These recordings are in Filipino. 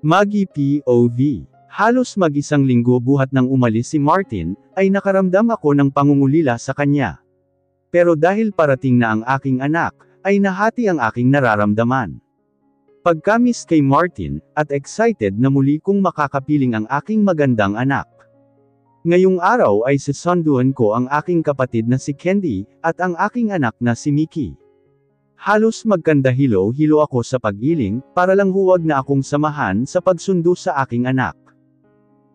Maggie POV. Halos mag-isang linggo buhat nang umalis si Martin, ay nakaramdam ako ng pangungulila sa kanya. Pero dahil parating na ang aking anak, ay nahati ang aking nararamdaman. Pagka-miss kay Martin, at excited na muli kong makakapiling ang aking magandang anak. Ngayong araw ay sisunduan ko ang aking kapatid na si Candy, at ang aking anak na si Mickey. Halos magkandahilo-hilo ako sa pag-iling, para lang huwag na akong samahan sa pagsundo sa aking anak.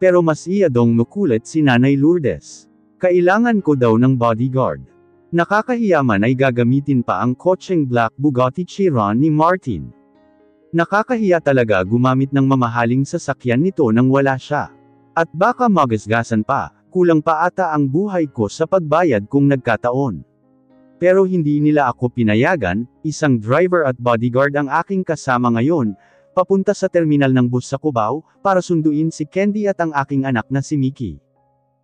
Pero mas iyadong makulit si Nanay Lourdes. Kailangan ko daw ng bodyguard. Nakakahiyaman ay gagamitin pa ang kotseng Black Bugatti Chiron ni Martin. Nakakahiya talaga gumamit ng mamahaling sasakyan nito nang wala siya. At baka magasgasan pa, kulang pa ata ang buhay ko sa pagbayad kung nagkataon. Pero hindi nila ako pinayagan, isang driver at bodyguard ang aking kasama ngayon, papunta sa terminal ng bus sa Cubao, para sunduin si Candy at ang aking anak na si Mickey.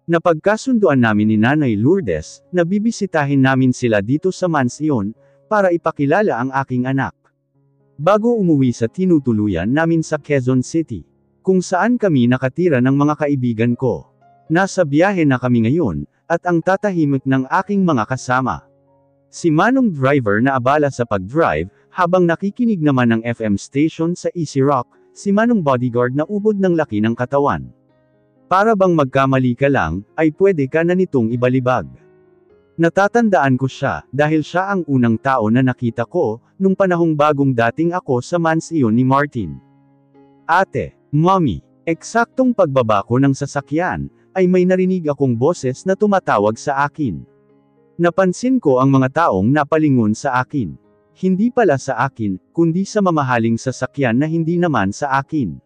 Napagkasunduan namin ni Nanay Lourdes, na bibisitahin namin sila dito sa mansyon, para ipakilala ang aking anak. Bago umuwi sa tinutuluyan namin sa Quezon City, kung saan kami nakatira ng mga kaibigan ko. Nasa biyahe na kami ngayon, at ang tatahimik ng aking mga kasama. Si Manong driver na abala sa pag-drive, habang nakikinig naman ng FM station sa Easy Rock, si Manong bodyguard na ubod ng laki ng katawan. Para bang magkamali ka lang, ay pwede ka na nitong ibalibag. Natatandaan ko siya, dahil siya ang unang tao na nakita ko, nung panahong bagong dating ako sa mansyon ni Martin. Ate, Mommy, eksaktong pagbaba ko ng sasakyan, ay may narinig akong boses na tumatawag sa akin. Napansin ko ang mga taong napalingon sa akin. Hindi pala sa akin, kundi sa mamahaling sasakyan na hindi naman sa akin.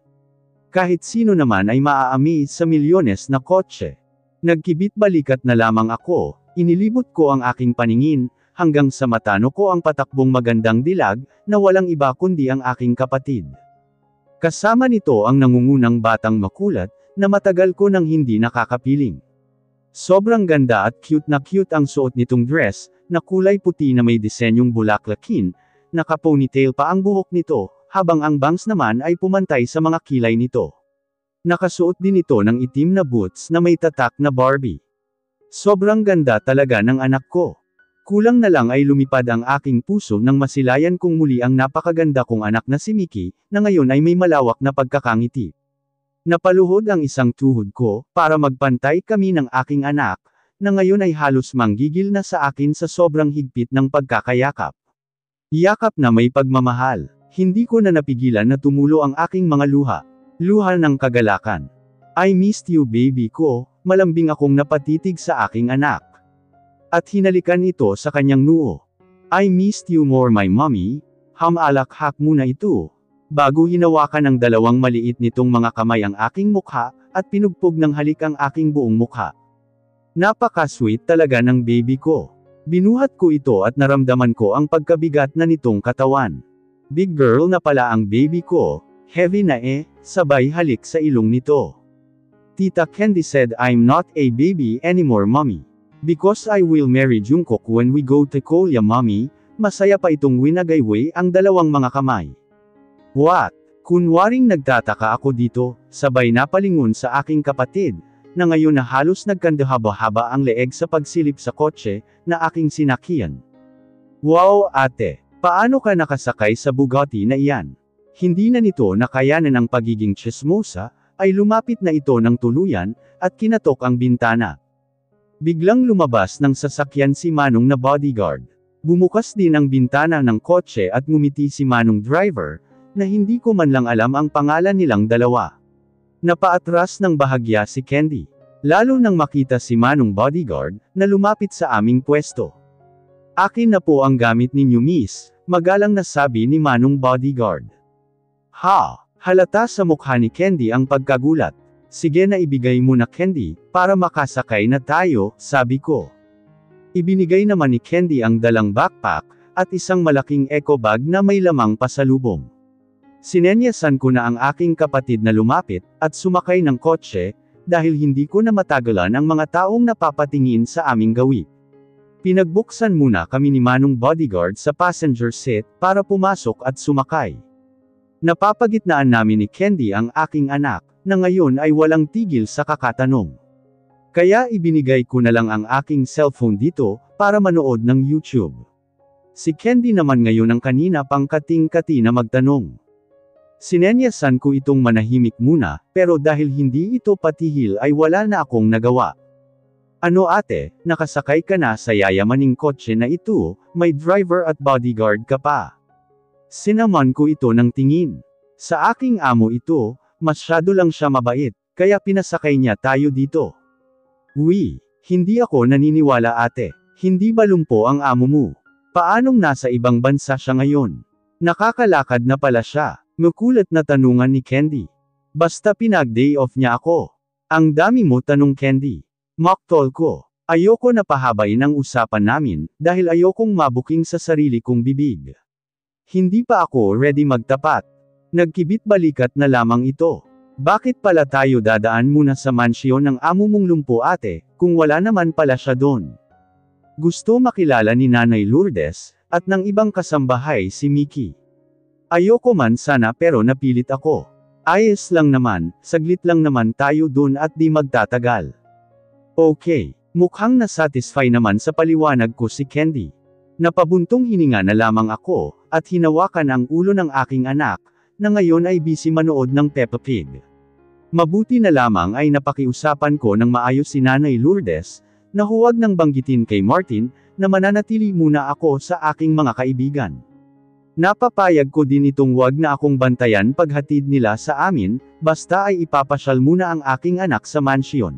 Kahit sino naman ay maa-amaze sa milyones na kotse. Nagkibit balikat na lamang ako, inilibot ko ang aking paningin, hanggang sa matano ko ang patakbong magandang dilag, na walang iba kundi ang aking kapatid. Kasama nito ang nangungunang batang makulat, na matagal ko nang hindi nakakapiling. Sobrang ganda at cute ang suot nitong dress, na kulay puti na may disenyong bulaklakin, naka-ponytail pa ang buhok nito, habang ang bangs naman ay pumantay sa mga kilay nito. Nakasuot din ito ng itim na boots na may tatak na Barbie. Sobrang ganda talaga ng anak ko. Kulang na lang ay lumipad ang aking puso nang masilayan kong muli ang napakaganda kong anak na si Mickey, na ngayon ay may malawak na pagkakangiti. Napaluhod ang isang tuhod ko, para magpantay kami ng aking anak, na ngayon ay halos manggigil na sa akin sa sobrang higpit ng pagkakayakap. Yakap na may pagmamahal. Hindi ko na napigilan na tumulo ang aking mga luha. Luha ng kagalakan. I missed you baby ko, malambing akong napatitig sa aking anak. At hinalikan ito sa kanyang noo. I missed you more my mommy, hamalakhak muna ito. Bago hinawakan ng dalawang maliit nitong mga kamay ang aking mukha, at pinugpog ng halik ang aking buong mukha. Napaka-sweet talaga ng baby ko. Binuhat ko ito at naramdaman ko ang pagkabigat na nitong katawan. Big girl na pala ang baby ko, heavy na sabay halik sa ilong nito. Tita Candy said I'm not a baby anymore mommy. Because I will marry Jungkook when we go to Korea mommy, masaya pa itong winagayway ang dalawang mga kamay. What? Kunwaring nagtataka ako dito, sabay napalingon sa aking kapatid, na ngayon na halos nagkandahaba-haba ang leeg sa pagsilip sa kotse, na aking sinakyan. Wow ate, paano ka nakasakay sa Bugatti na iyan? Hindi na nito nakayanan ang pagiging tsismosa, ay lumapit na ito ng tuluyan, at kinatok ang bintana. Biglang lumabas ng sasakyan si Manong na bodyguard. Bumukas din ang bintana ng kotse at ngumiti si Manong driver, na hindi ko man lang alam ang pangalan nilang dalawa. Napaatras ng bahagya si Candy. Lalo nang makita si Manong bodyguard, na lumapit sa aming pwesto. Akin na po ang gamit ninyo miss, magalang na sabi ni Manong bodyguard. Ha! Halata sa mukha ni Candy ang pagkagulat. Sige na ibigay mo na Candy, para makasakay na tayo, sabi ko. Ibinigay naman ni Candy ang dalang backpack, at isang malaking eco bag na may lamang pasalubong. Sinenyasan ko na ang aking kapatid na lumapit, at sumakay ng kotse, dahil hindi ko na matagalan ang mga taong napapatingin sa aming gawi. Pinagbuksan muna kami ni Manong bodyguard sa passenger seat, para pumasok at sumakay. Napapagitnaan namin ni Candy ang aking anak, na ngayon ay walang tigil sa kakatanong. Kaya ibinigay ko na lang ang aking cellphone dito, para manood ng YouTube. Si Candy naman ngayon ang kanina pang kating-kati na magtanong. Sinenyasan ko itong manahimik muna, pero dahil hindi ito patihil ay wala na akong nagawa. Ano ate, nakasakay ka na sa yayamaning kotse na ito, may driver at bodyguard ka pa. Sinaman ko ito ng tingin. Sa aking amo ito, masyado lang siya mabait, kaya pinasakay niya tayo dito. Uy, hindi ako naniniwala ate, hindi ba lumpo ang amo mo? Paanong nasa ibang bansa siya ngayon? Nakakalakad na pala siya. Makulat na tanungan ni Candy. Basta pinag-day off niya ako. Ang dami mo tanong Candy. Moktol ko. Ayoko na pahabain ang usapan namin, dahil ayokong mabuking sa sarili kong bibig. Hindi pa ako ready magtapat. Nagkibit balikat na lamang ito. Bakit pala tayo dadaan muna sa mansyon ng amo mong lumpo ate, kung wala naman pala siya doon? Gusto makilala ni Nanay Lourdes, at ng ibang kasambahay si Mickey. Ayoko man sana pero napilit ako. Ayos lang naman, saglit lang naman tayo dun at di magtatagal. Okay, mukhang nasatisfy naman sa paliwanag ko si Candy. Napabuntong hininga na lamang ako, at hinawakan ang ulo ng aking anak, na ngayon ay busy manood ng Peppa Pig. Mabuti na lamang ay napakiusapan ko ng maayos si Nanay Lourdes, na huwag nang banggitin kay Martin, na mananatili muna ako sa aking mga kaibigan. Napapayag ko din itong wag na akong bantayan paghatid nila sa amin, basta ay ipapasyal muna ang aking anak sa mansyon.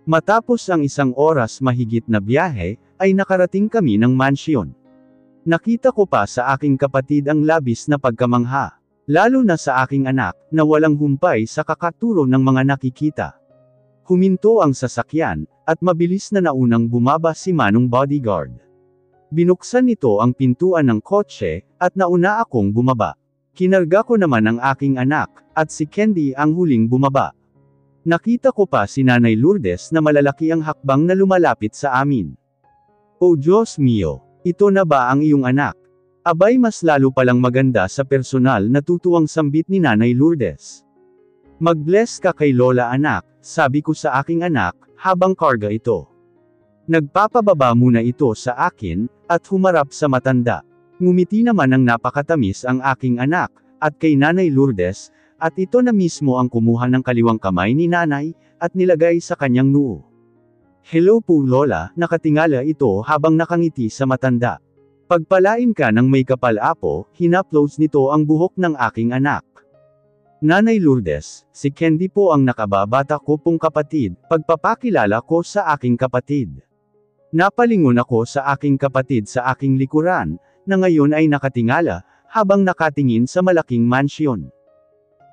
Matapos ang 1 oras mahigit na biyahe, ay nakarating kami ng mansyon. Nakita ko pa sa aking kapatid ang labis na pagkamangha. Lalo na sa aking anak, na walang humpay sa kakaturo ng mga nakikita. Huminto ang sasakyan, at mabilis na naunang bumaba si Manong bodyguard. Binuksan nito ang pintuan ng kotse, at nauna akong bumaba. Kinarga ko naman ang aking anak, at si Candy ang huling bumaba. Nakita ko pa si Nanay Lourdes na malalaki ang hakbang na lumalapit sa amin. Oh Diyos mio, ito na ba ang iyong anak? Abay mas lalo palang maganda sa personal na tutuwang sambit ni Nanay Lourdes. Mag-bless ka kay Lola anak, sabi ko sa aking anak, habang karga ito. Nagpapababa muna ito sa akin, at humarap sa matanda. Ngumiti naman ang napakatamis ang aking anak, at kay Nanay Lourdes, at ito na mismo ang kumuha ng kaliwang kamay ni Nanay, at nilagay sa kanyang noo. Hello po Lola, nakatingala ito habang nakangiti sa matanda. Pagpalain ka ng may kapal apo, hinaplos nito ang buhok ng aking anak. Nanay Lourdes, si Candy po ang nakababata ko pong kapatid, pagpapakilala ko sa aking kapatid. Napalingon ako sa aking kapatid sa aking likuran, na ngayon ay nakatingala, habang nakatingin sa malaking mansyon.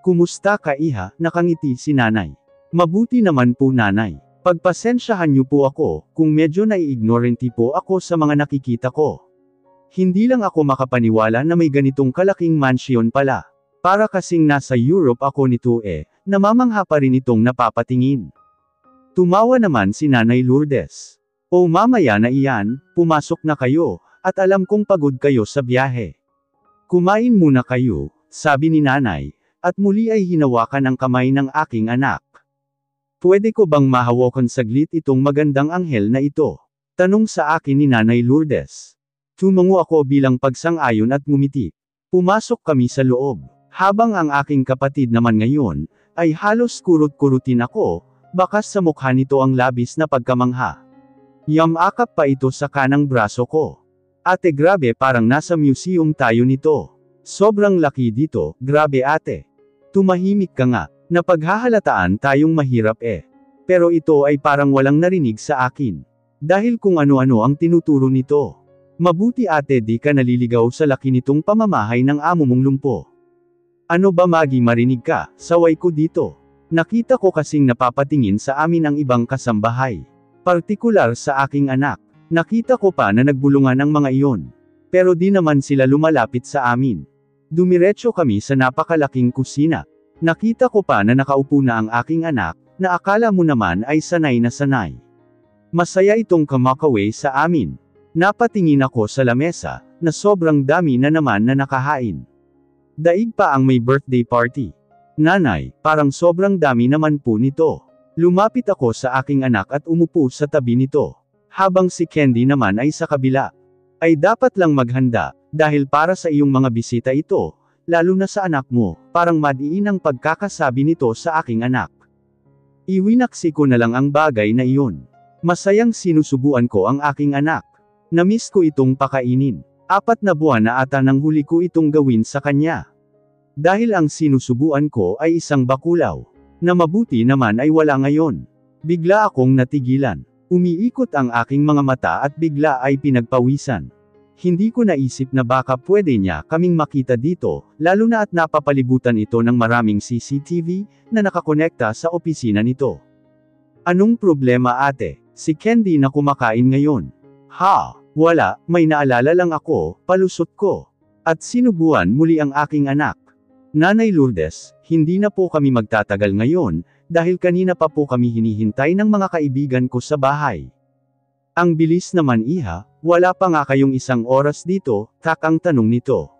Kumusta ka iha, nakangiti si Nanay. Mabuti naman po Nanay. Pagpasensyahan niyo po ako, kung medyo nai-ignorante po ako sa mga nakikita ko. Hindi lang ako makapaniwala na may ganitong kalaking mansyon pala. Para kasing nasa Europe ako nito namamangha pa rin itong napapatingin. Tumawa naman si Nanay Lourdes. O mamaya na iyan, pumasok na kayo, at alam kong pagod kayo sa biyahe. Kumain muna kayo, sabi ni Nanay, at muli ay hinawakan ang kamay ng aking anak. Pwede ko bang mahawakan saglit itong magandang anghel na ito? Tanong sa akin ni Nanay Lourdes. Tumango ako bilang pagsang-ayon at ngumiti. Pumasok kami sa loob. Habang ang aking kapatid naman ngayon, ay halos kurut-kurutin ako, bakas sa mukha nito ang labis na pagkamangha. Yamakap pa ito sa kanang braso ko. Ate grabe parang nasa museum tayo nito. Sobrang laki dito, grabe ate. Tumahimik ka nga. Napaghahalataan tayong mahirap Pero ito ay parang walang narinig sa akin. Dahil kung ano-ano ang tinuturo nito. Mabuti ate di ka naliligaw sa laki nitong pamamahay ng amo mong lumpo. Ano ba magi marinig ka, saway ko dito. Nakita ko kasing napapatingin sa amin ang ibang kasambahay. Partikular sa aking anak. Nakita ko pa na nagbulungan ang mga iyon. Pero di naman sila lumalapit sa amin. Dumiretso kami sa napakalaking kusina. Nakita ko pa na nakaupo na ang aking anak, na akala mo naman ay sanay na sanay. Masaya itong kamakaway sa amin. Napatingin ako sa lamesa, na sobrang dami na naman na nakahain. Daig pa ang may birthday party. Nanay, parang sobrang dami naman po nito. Lumapit ako sa aking anak at umupo sa tabi nito. Habang si Candy naman ay sa kabila. Ay dapat lang maghanda, dahil para sa iyong mga bisita ito, lalo na sa anak mo, parang madiin ang pagkakasabi nito sa aking anak. Iwinaksi ko na lang ang bagay na iyon. Masayang sinusubuan ko ang aking anak. Namiss ko itong pakainin. 4 na buwan na ata nang huli ko itong gawin sa kanya. Dahil ang sinusubuan ko ay isang bakulaw. Na mabuti naman ay wala ngayon. Bigla akong natigilan. Umiikot ang aking mga mata at bigla ay pinagpawisan. Hindi ko naisip na baka pwede niya kaming makita dito, lalo na at napapalibutan ito ng maraming CCTV, na nakakonekta sa opisina nito. Anong problema ate? Si Candy na kumakain ngayon. Ha? Wala, may naalala lang ako, palusot ko. At sinubuan muli ang aking anak. Nanay Lourdes, hindi na po kami magtatagal ngayon, dahil kanina pa po kami hinihintay ng mga kaibigan ko sa bahay. Ang bilis naman iha, wala pa nga kayong 1 oras dito, kakang tanong nito.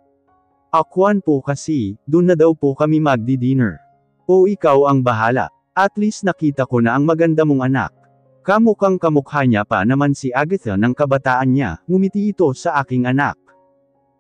Akwan po kasi, dun na daw po kami magdi-dinner. O ikaw ang bahala, at least nakita ko na ang maganda mong anak. Kamukhang kamukha niya pa naman si Agatha ng kabataan niya, ngumiti ito sa aking anak.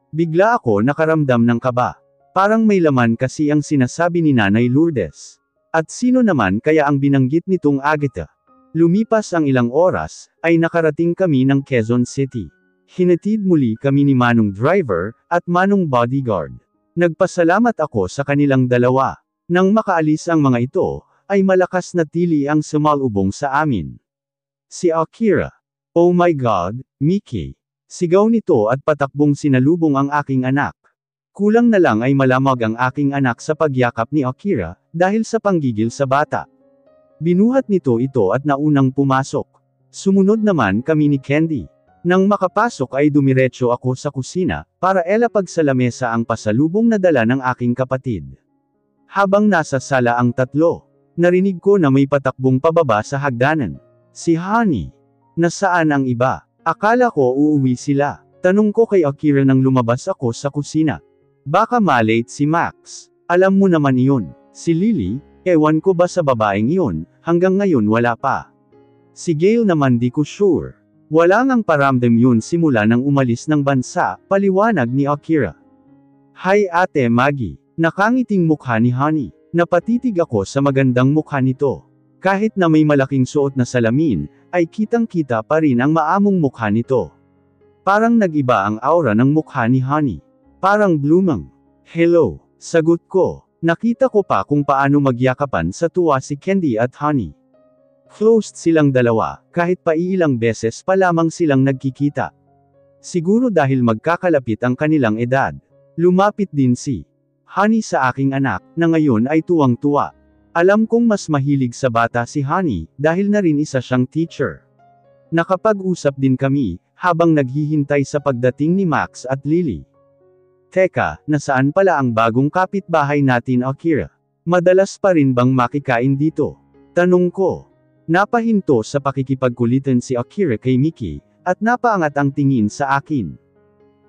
Bigla ako nakaramdam ng kaba. Parang may laman kasi ang sinasabi ni Nanay Lourdes. At sino naman kaya ang binanggit nitong Agatha? Lumipas ang ilang oras, ay nakarating kami ng Quezon City. Hinatid muli kami ni Manong driver, at Manong bodyguard. Nagpasalamat ako sa kanilang dalawa. Nang makaalis ang mga ito, ay malakas na tili ang sumalubong sa amin. Si Akira. Oh my God, Mickey. Sigaw nito at patakbong sinalubong ang aking anak. Kulang na lang ay malamag ang aking anak sa pagyakap ni Akira, dahil sa panggigil sa bata. Binuhat nito ito at naunang pumasok. Sumunod naman kami ni Candy. Nang makapasok ay dumiretso ako sa kusina, para elapag sa lamesa ang pasalubong na dala ng aking kapatid. Habang nasa sala ang tatlo, narinig ko na may patakbong pababa sa hagdanan. Si Honey. Nasaan ang iba? Akala ko uuwi sila. Tanong ko kay Akira nang lumabas ako sa kusina. Baka malate si Max. Alam mo naman iyon. Si Lily, ewan ko ba sa babaeng iyon, hanggang ngayon wala pa. Si Gail naman di ko sure. Wala ngang paramdam yun simula nang umalis ng bansa, paliwanag ni Akira. Hi Ate Maggie. Nakangiting mukha ni Honey. Napatitig ako sa magandang mukha nito. Kahit na may malaking suot na salamin, ay kitang-kita pa rin ang maamong mukha nito. Parang nag-iba ang aura ng mukha ni Honey. Parang blumang. Hello, sagot ko. Nakita ko pa kung paano magyakapan sa tuwa si Candy at Honey. Closed silang dalawa, kahit pa ilang beses pa lamang silang nagkikita. Siguro dahil magkakalapit ang kanilang edad. Lumapit din si Honey sa aking anak, na ngayon ay tuwang-tuwa. Alam kong mas mahilig sa bata si Honey, dahil na rin isa siyang teacher. Nakapag-usap din kami, habang naghihintay sa pagdating ni Max at Lily. Teka, nasaan pala ang bagong kapitbahay natin Akira? Madalas pa rin bang makikain dito? Tanong ko. Napahinto sa pakikipagkulitan si Akira kay Mickey, at napaangat ang tingin sa akin.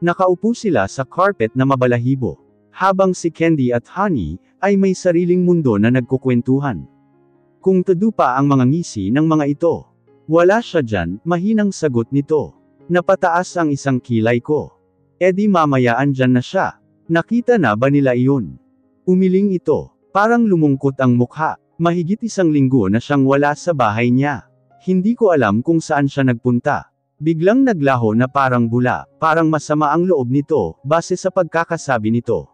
Nakaupo sila sa carpet na mabalahibo. Habang si Candy at Honey, ay may sariling mundo na nagkukwentuhan. Kung tadu pa ang mga ngisi ng mga ito. Wala siya dyan, mahinang sagot nito. Napataas ang isang kilay ko. Di mamaya andyan na siya. Nakita na ba nila iyon? Umiling ito. Parang lumungkot ang mukha. Mahigit 1 linggo na siyang wala sa bahay niya. Hindi ko alam kung saan siya nagpunta. Biglang naglaho na parang bula, parang masama ang loob nito, base sa pagkakasabi nito.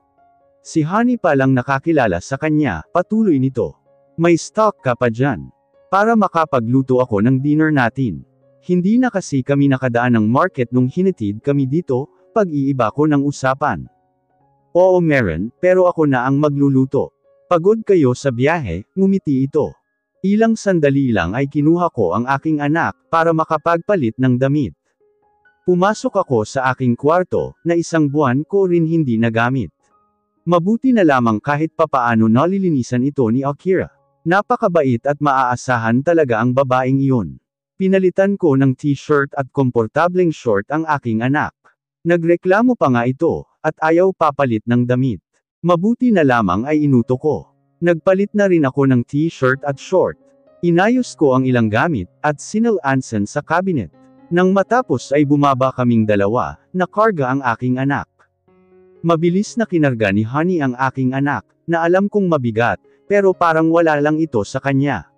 Si Honey pa lang nakakilala sa kanya, patuloy nito. May stock ka pa dyan. Para makapagluto ako ng dinner natin. Hindi na kasi kami nakadaan ng market nung hinatid kami dito, pag-iiba ko ng usapan. Oo meron, pero ako na ang magluluto. Pagod kayo sa biyahe, ngumiti ito. Ilang sandali lang ay kinuha ko ang aking anak, para makapagpalit ng damit. Pumasok ako sa aking kwarto, na 1 buwan ko rin hindi nagamit. Mabuti na lamang kahit papaano nalilinisan ito ni Akira. Napakabait at maaasahan talaga ang babaeng iyon. Pinalitan ko ng t-shirt at komportableng short ang aking anak. Nagreklamo pa nga ito, at ayaw papalit ng damit. Mabuti na lamang ay inuto ko. Nagpalit na rin ako ng t-shirt at short. Inayos ko ang ilang gamit, at sinilansan sa cabinet. Nang matapos ay bumaba kaming dalawa, nakarga ang aking anak. Mabilis na kinarga ni Honey ang aking anak, na alam kong mabigat, pero parang wala lang ito sa kanya.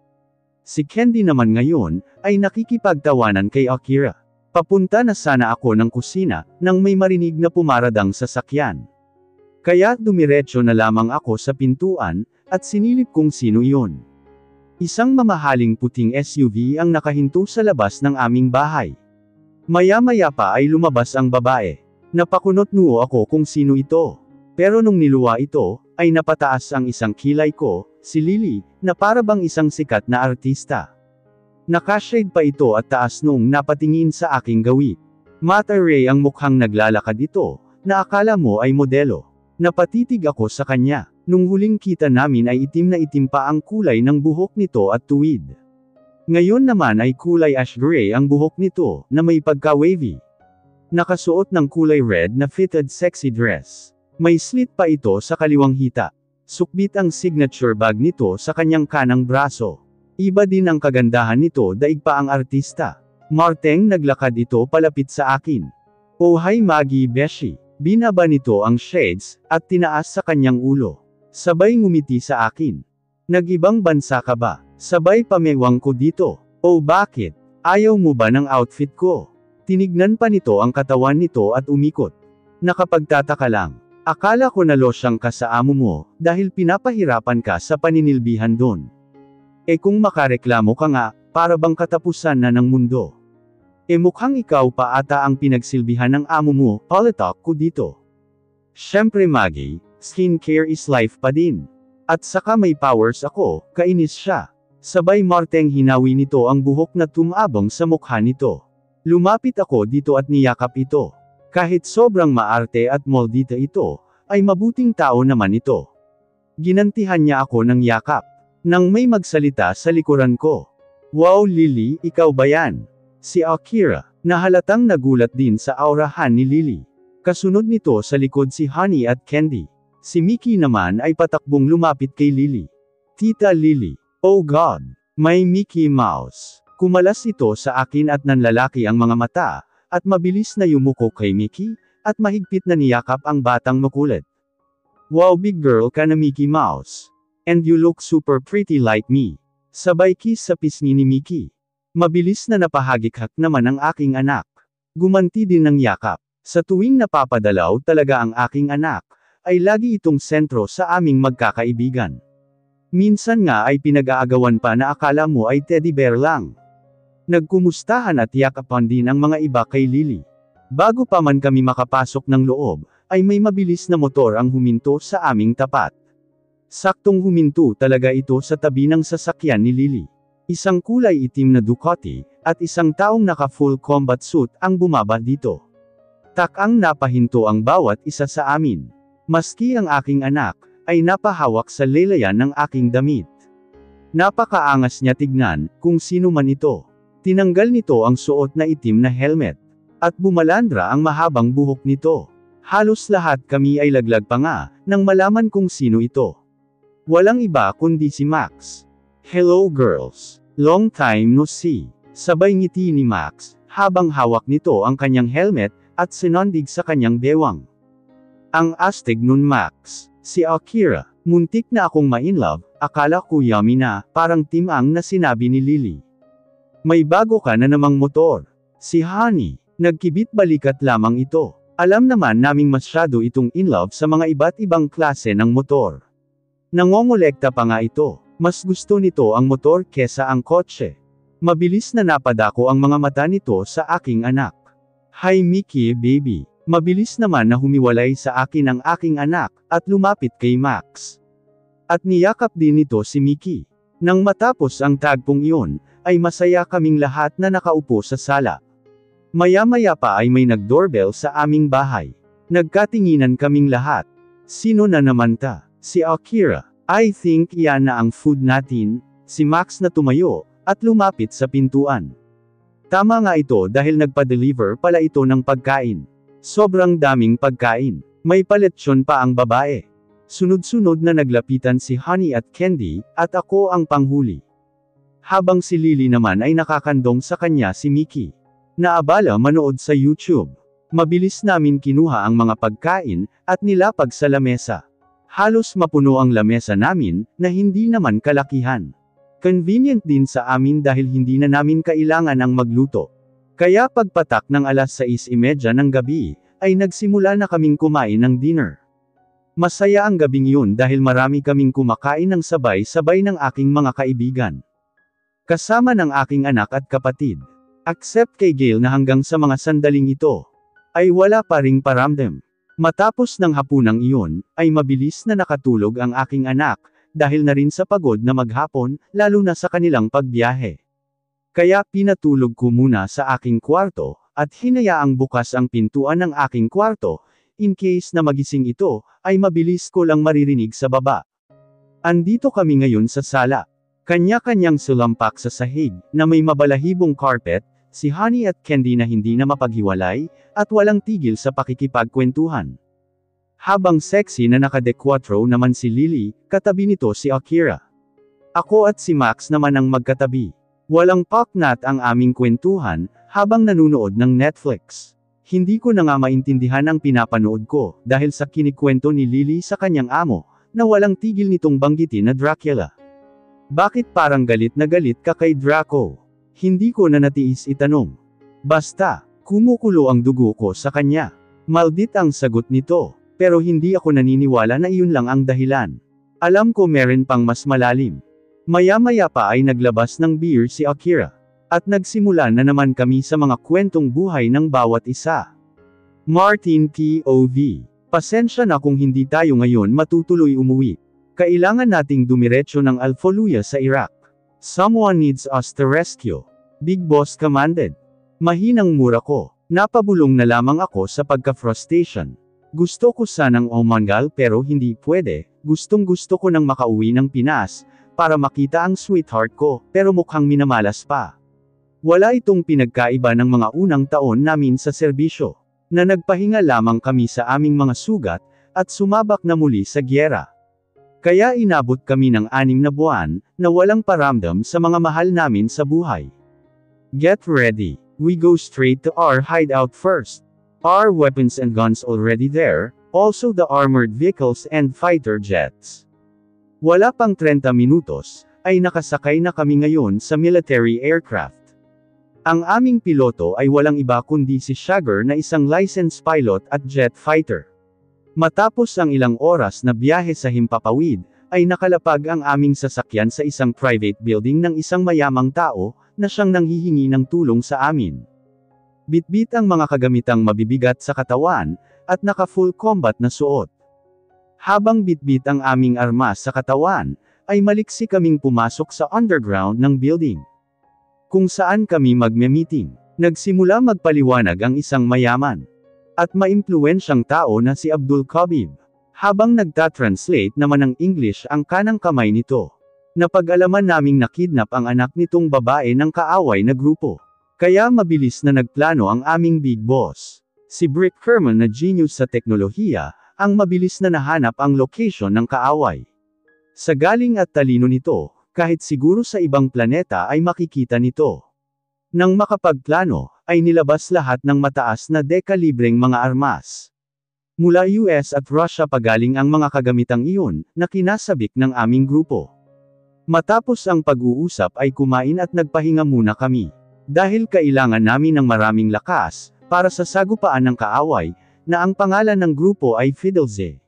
Si Candy naman ngayon, ay nakikipagtawanan kay Akira. Papunta na sana ako ng kusina, nang may marinig na pumaradang sasakyan. Kaya dumiretso na lamang ako sa pintuan, at sinilip kung sino iyon. Isang mamahaling puting SUV ang nakahinto sa labas ng aming bahay. Maya-maya pa ay lumabas ang babae. Napakunot-noo ako kung sino ito. Pero nung niluwa ito, ay napataas ang isang kilay ko, si Lily, na para bang isang sikat na artista. Nakashade pa ito at taas noong napatingin sa aking gawi. Mata Ray ang mukhang naglalakad ito, na akala mo ay modelo. Napatitig ako sa kanya. Nung huling kita namin ay itim na itim pa ang kulay ng buhok nito at tuwid. Ngayon naman ay kulay ash gray ang buhok nito, na may pagka-wavy. Nakasuot ng kulay red na fitted sexy dress. May slit pa ito sa kaliwang hita. Sukbit ang signature bag nito sa kanyang kanang braso. Iba din ang kagandahan nito daig pa ang artista. Marteng naglakad ito palapit sa akin. Oh hi Maggie Beshi. Binaba nito ang shades, at tinaas sa kanyang ulo. Sabay ngumiti sa akin. Nag-ibang bansa ka ba? Sabay pamewang ko dito. Oh bakit? Ayaw mo ba ng outfit ko? Tinignan pa nito ang katawan nito at umikot. Nakapagtataka lang. Akala ko na losyang ka sa amo mo, dahil pinapahirapan ka sa paninilbihan doon. Eh kung makareklamo ka nga, para bang katapusan na ng mundo. Eh mukhang ikaw pa ata ang pinagsilbihan ng amo mo, palatak ko dito. Syempre Maggie, skincare is life pa din. At saka may powers ako, kainis siya. Sabay Marteng hinawi nito ang buhok na tumabong sa mukha nito. Lumapit ako dito at niyakap ito. Kahit sobrang maarte at moldita ito, ay mabuting tao naman ito. Ginantihan niya ako ng yakap. Nang may magsalita sa likuran ko. Wow Lily, ikaw ba yan? Si Akira, na halatang nagulat din sa aurahan ni Lily. Kasunod nito sa likod si Honey at Candy. Si Mickey naman ay patakbong lumapit kay Lily. Tita Lily, oh God, may Mickey Mouse. Kumalas ito sa akin at nanlalaki ang mga mata, at mabilis na yumuko kay Mickey, at mahigpit na niyakap ang batang makulit. Wow big girl ka na Mickey Mouse. And you look super pretty like me. Sabay kiss sa pisngi ni Mickey. Mabilis na napahagikak naman ang aking anak. Gumanti din ng yakap. Sa tuwing napapadalaw talaga ang aking anak, ay lagi itong sentro sa aming magkakaibigan. Minsan nga ay pinag-aagawan pa na akala mo ay teddy bear lang. Nagkumustahan at yakapan din ang mga iba kay Lily. Bago pa man kami makapasok ng loob, ay may mabilis na motor ang huminto sa aming tapat. Saktong huminto talaga ito sa tabi ng sasakyan ni Lily. Isang kulay itim na Ducati, at isang taong naka-full combat suit ang bumaba dito. Takang napahinto ang bawat isa sa amin. Maski ang aking anak, ay napahawak sa lelayan ng aking damit. Napakaangas niya tignan, kung sino man ito. Tinanggal nito ang suot na itim na helmet. At bumalandra ang mahabang buhok nito. Halos lahat kami ay laglag pa nga, nang malaman kung sino ito. Walang iba kundi si Max. Hello girls. Long time no see. Sabay ngiti ni Max, habang hawak nito ang kanyang helmet, at sinondig sa kanyang bewang. Ang astig nun Max. Si Akira. Muntik na akong ma-inlove, akala ko yummy na, parang timang na sinabi ni Lily. May bago ka na namang motor. Si Honey. Nagkibit balikat lamang ito. Alam naman naming masyado itong inlove sa mga iba't ibang klase ng motor. Nangongolekta pa nga ito. Mas gusto nito ang motor kesa ang kotse. Mabilis na napadako ang mga mata nito sa aking anak. Hi Mickey baby. Mabilis naman na humiwalay sa akin ang aking anak, at lumapit kay Max. At niyakap din nito si Mickey. Nang matapos ang tagpong iyon, ay masaya kaming lahat na nakaupo sa sala. Maya-maya pa ay may nag-doorbell sa aming bahay. Nagkatinginan kaming lahat. Sino na naman ta? Si Akira. I think iyan na ang food natin. Si Max na tumayo, at lumapit sa pintuan. Tama nga ito dahil nagpa-deliver pala ito ng pagkain. Sobrang daming pagkain. May paletsyon pa ang babae. Sunod-sunod na naglapitan si Honey at Candy, at ako ang panghuli. Habang si Lily naman ay nakakandong sa kanya si Mickey. Naabala manood sa YouTube. Mabilis namin kinuha ang mga pagkain, at nilapag sa lamesa. Halos mapuno ang lamesa namin, na hindi naman kalakihan. Convenient din sa amin dahil hindi na namin kailangan ang magluto. Kaya pagpatak ng alas 6:30 ng gabi, ay nagsimula na kaming kumain ng dinner. Masaya ang gabing yun dahil marami kaming kumakain ng sabay-sabay ng aking mga kaibigan. Kasama ng aking anak at kapatid. Except kay Gail na hanggang sa mga sandaling ito, ay wala pa ring paramdam. Matapos ng hapunang iyon, ay mabilis na nakatulog ang aking anak, dahil na rin sa pagod na maghapon, lalo na sa kanilang pagbiyahe. Kaya pinatulog ko muna sa aking kwarto, at hinayaang bukas ang pintuan ng aking kwarto, in case na magising ito, ay mabilis ko lang maririnig sa baba. Andito kami ngayon sa sala. Kanya-kanyang sulampak sa sahig, na may mabalahibong carpet, si Honey at Candy na hindi na mapaghiwalay, at walang tigil sa pakikipagkwentuhan. Habang sexy na nakadekwatro naman si Lily, katabi nito si Akira. Ako at si Max naman ang magkatabi. Walang paknat ang aming kwentuhan, habang nanunood ng Netflix. Hindi ko na nga maintindihan ang pinapanood ko, dahil sa kinikwento ni Lily sa kanyang amo, na walang tigil nitong banggitin na Dracula. Bakit parang galit na galit ka kay Draco? Hindi ko na natiis itanong. Basta, kumukulo ang dugo ko sa kanya. Maldit ang sagot nito. Pero hindi ako naniniwala na iyon lang ang dahilan. Alam ko meron pang mas malalim. Maya-maya pa ay naglabas ng beer si Akira. At nagsimula na naman kami sa mga kwentong buhay ng bawat isa. Martin POV. Pasensya na kung hindi tayo ngayon matutuloy umuwi. Kailangan nating dumiretso ng Al-Fallujah sa Iraq. Someone needs us to rescue. Big Boss commanded. Mahinang mura ko. Napabulong na lamang ako sa pagka-frustration. Gusto ko sanang umanggal pero hindi pwede, gustong-gusto ko nang makauwi ng Pinas, para makita ang sweetheart ko, pero mukhang minamalas pa. Wala itong pinagkaiba ng mga unang taon namin sa serbisyo, na nagpahinga lamang kami sa aming mga sugat, at sumabak na muli sa gyera. Kaya inabot kami ng 6 na buwan, na walang paramdam sa mga mahal namin sa buhay. Get ready, we go straight to our hideout first. Our weapons and guns already there, also the armored vehicles and fighter jets. Wala pang 30 minutos, ay nakasakay na kami ngayon sa military aircraft. Ang aming piloto ay walang iba kundi si Shagger na isang licensed pilot at jet fighter. Matapos ang ilang oras na biyahe sa himpapawid, ay nakalapag ang aming sasakyan sa isang private building ng isang mayamang tao, na siyang nanghihingi ng tulong sa amin. Bitbit ang mga kagamitang mabibigat sa katawan, at naka-full combat na suot. Habang bitbit ang aming armas sa katawan, ay maliksi kaming pumasok sa underground ng building. Kung saan kami magme-meeting. Nagsimula magpaliwanag ang isang mayaman at maimpluwensyang tao na si Abdul Khabib. Habang nagta-translate naman ng English ang kanang kamay nito. Napag-alaman naming nakidnap ang anak nitong babae ng kaaway na grupo. Kaya mabilis na nagplano ang aming big boss. Si Brick Kerman na genius sa teknolohiya, ang mabilis na nahanap ang location ng kaaway. Sa galing at talino nito, kahit siguro sa ibang planeta ay makikita nito. Nang makapagplano, ay nilabas lahat ng mataas na dekalibreng mga armas. Mula US at Russia pagaling ang mga kagamitang iyon, na kinasabik ng aming grupo. Matapos ang pag-uusap ay kumain at nagpahinga muna kami. Dahil kailangan namin ng maraming lakas, para sa sagupaan ng kaaway, na ang pangalan ng grupo ay Fidelze.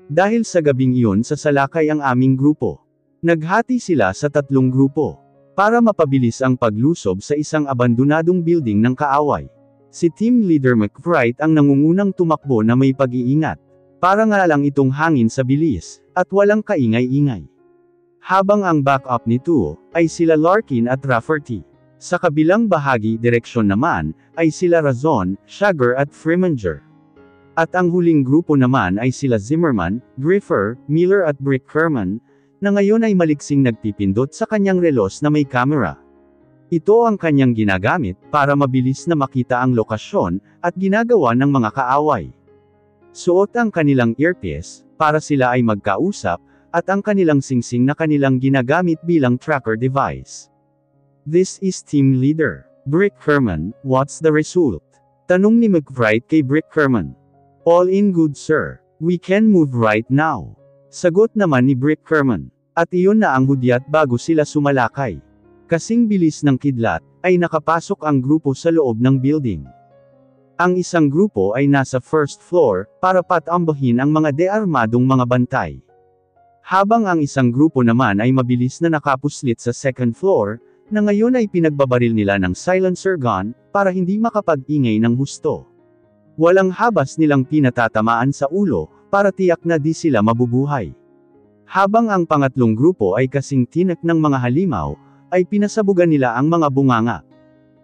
Dahil sa gabing iyon sasalakay ang aming grupo. Naghati sila sa 3 grupo, para mapabilis ang paglusob sa isang abandonadong building ng kaaway. Si Team Leader McBride ang nangungunang tumakbo na may pag-iingat. Para nga lang itong hangin sa bilis, at walang kaingay-ingay. Habang ang backup nito, ay sila Larkin at Rafferty. Sa kabilang bahagi direksyon naman, ay sila Razon, Shagger at Freminger. At ang huling grupo naman ay sila Zimmerman, Griffer, Miller at Brick Kerman, na ngayon ay maliksing nagpipindot sa kanyang relos na may camera. Ito ang kanyang ginagamit, para mabilis na makita ang lokasyon, at ginagawa ng mga kaaway. Suot ang kanilang earpiece, para sila ay magkausap, at ang kanilang singsing na kanilang ginagamit bilang tracker device. This is team leader. Brick Herman, what's the result? Tanong ni McBride kay Brick Herman. All in good sir. We can move right now. Sagot naman ni Brick Herman. At iyon na ang hudyat bago sila sumalakay. Kasing bilis ng kidlat, ay nakapasok ang grupo sa loob ng building. Ang isang grupo ay nasa first floor, para patambahin ang mga dearmadong mga bantay. Habang ang isang grupo naman ay mabilis na nakapuslit sa second floor, na ngayon ay pinagbabaril nila ng silencer gun, para hindi makapag-ingay ng husto. Walang habas nilang pinatatamaan sa ulo, para tiyak na di sila mabubuhay. Habang ang pangatlong grupo ay kasing tinak ng mga halimaw, ay pinasabugan nila ang mga bunganga.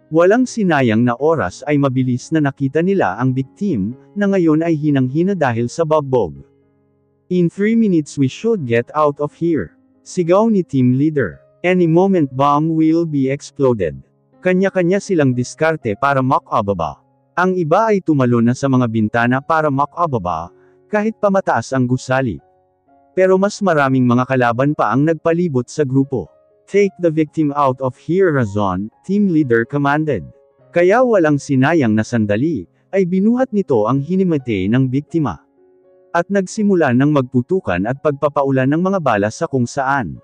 Walang sinayang na oras ay mabilis na nakita nila ang victim, na ngayon ay hinang-hina dahil sa bagbog. In 3 minutes we should get out of here. Sigaw ni team leader. Any moment bomb will be exploded. Kanya-kanya silang diskarte para makababa. Ang iba ay tumalon na sa mga bintana para makababa, kahit pamataas ang gusali. Pero mas maraming mga kalaban pa ang nagpalibot sa grupo. Take the victim out of here Razon, team leader commanded. Kaya walang sinayang na sandali, ay binuhat nito ang hinimate ng biktima. At nagsimula ng magputukan at pagpapaulan ng mga bala sa kung saan.